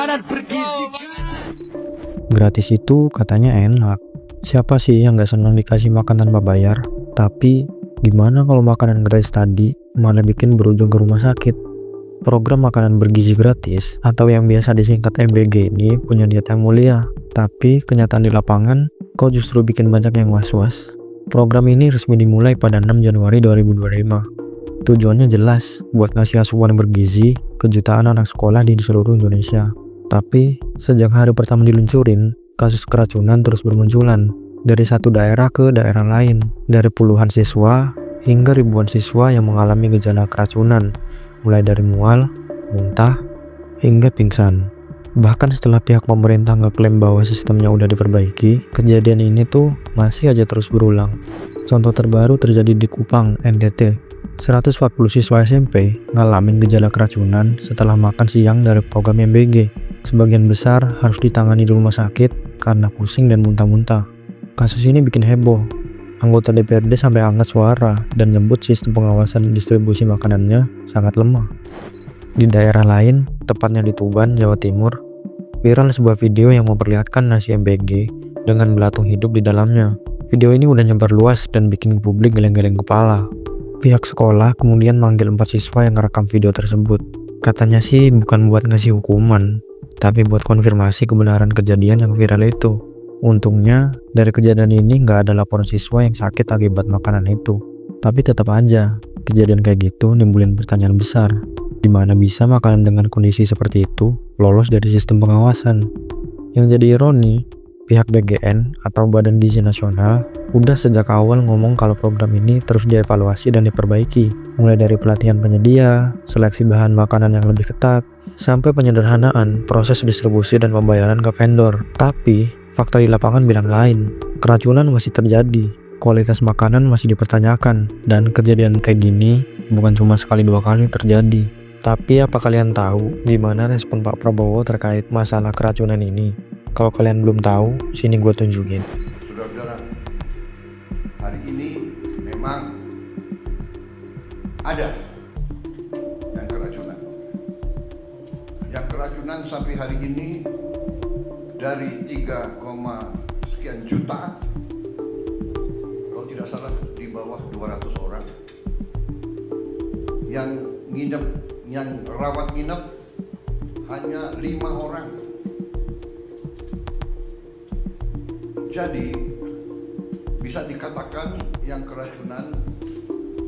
makanan bergizi. Gratis itu katanya enak. Siapa sih yang gak senang dikasih makan tanpa bayar? Tapi gimana kalau makanan gratis tadi malah bikin berujung ke rumah sakit? Program makanan bergizi gratis atau yang biasa disingkat MBG ini punya niat yang mulia. Tapi kenyataan di lapangan kok justru bikin banyak yang was-was. Program ini resmi dimulai pada 6 Januari 2025. Tujuannya jelas, buat ngasih asupan bergizi ke jutaan anak sekolah di seluruh Indonesia. Tapi, sejak hari pertama diluncurin, kasus keracunan terus bermunculan. Dari satu daerah ke daerah lain. Dari puluhan siswa hingga ribuan siswa yang mengalami gejala keracunan. Mulai dari mual, muntah, hingga pingsan. Bahkan setelah pihak pemerintah ngeklaim bahwa sistemnya udah diperbaiki, kejadian ini tuh masih aja terus berulang. Contoh terbaru terjadi di Kupang, NTT. 140 siswa SMP ngalamin gejala keracunan setelah makan siang dari program MBG. Sebagian besar harus ditangani di rumah sakit karena pusing dan muntah-muntah. Kasus ini bikin heboh. Anggota DPRD sampai angkat suara dan nyebut sistem pengawasan distribusi makanannya sangat lemah. Di daerah lain, tepatnya di Tuban, Jawa Timur, viral sebuah video yang memperlihatkan nasi MBG dengan belatung hidup di dalamnya. Video ini udah nyebar luas dan bikin publik geleng-geleng kepala. Pihak sekolah kemudian manggil 4 siswa yang merekam video tersebut. Katanya sih bukan buat ngasih hukuman, tapi buat konfirmasi kebenaran kejadian yang viral itu. Untungnya, dari kejadian ini nggak ada laporan siswa yang sakit akibat makanan itu. Tapi tetap aja, kejadian kayak gitu nimbulin pertanyaan besar. Gimana bisa makanan dengan kondisi seperti itu lolos dari sistem pengawasan? Yang jadi ironi, pihak BGN atau Badan Gizi Nasional udah sejak awal ngomong kalau program ini terus dievaluasi dan diperbaiki. Mulai dari pelatihan penyedia, seleksi bahan makanan yang lebih ketat, sampai penyederhanaan proses distribusi dan pembayaran ke vendor. Tapi, fakta di lapangan bilang lain. Keracunan masih terjadi, kualitas makanan masih dipertanyakan, dan kejadian kayak gini bukan cuma sekali dua kali terjadi. Tapi apa kalian tahu gimana respon Pak Prabowo terkait masalah keracunan ini? Kalau kalian belum tahu, sini gue tunjukin. Saudara-saudara, hari ini memang ada yang keracunan. Yang keracunan sampai hari ini dari 3, sekian juta, kalau tidak salah di bawah 200 orang. Yang nginep, yang rawat nginep hanya 5 orang. Jadi bisa dikatakan yang keracunan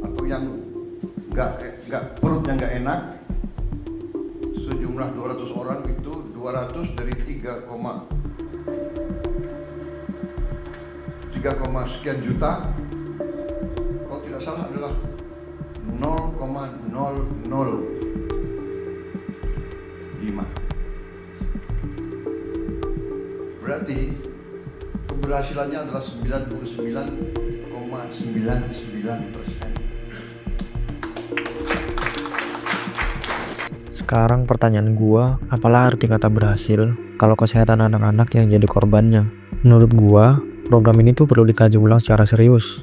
atau yang nggak perutnya nggak enak sejumlah 200 orang itu 200 dari 3, sekian juta, kalau tidak salah adalah 0,005. Berarti keberhasilannya adalah 99,99%. Sekarang pertanyaan gua, apalah arti kata berhasil kalau kesehatan anak-anak yang jadi korbannya? Menurut gua, program ini tuh perlu dikaji ulang secara serius.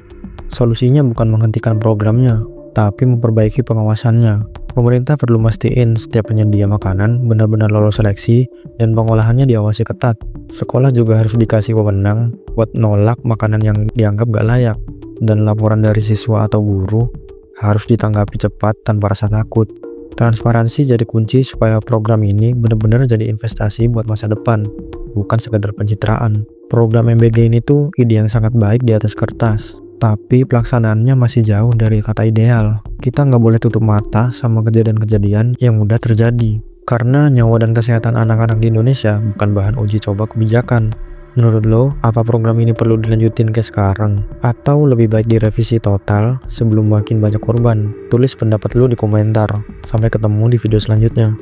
Solusinya bukan menghentikan programnya, tapi memperbaiki pengawasannya. Pemerintah perlu mastiin setiap penyedia makanan benar-benar lolos seleksi dan pengolahannya diawasi ketat. Sekolah juga harus dikasih wewenang buat nolak makanan yang dianggap gak layak. Dan laporan dari siswa atau guru harus ditanggapi cepat tanpa rasa takut. Transparansi jadi kunci supaya program ini benar-benar jadi investasi buat masa depan, bukan sekedar pencitraan. Program MBG ini tuh ide yang sangat baik di atas kertas, tapi pelaksanaannya masih jauh dari kata ideal. Kita nggak boleh tutup mata sama kejadian-kejadian yang udah terjadi, karena nyawa dan kesehatan anak-anak di Indonesia bukan bahan uji coba kebijakan. Menurut lo, apa program ini perlu dilanjutin ke sekarang? Atau lebih baik direvisi total sebelum makin banyak korban? Tulis pendapat lo di komentar. Sampai ketemu di video selanjutnya.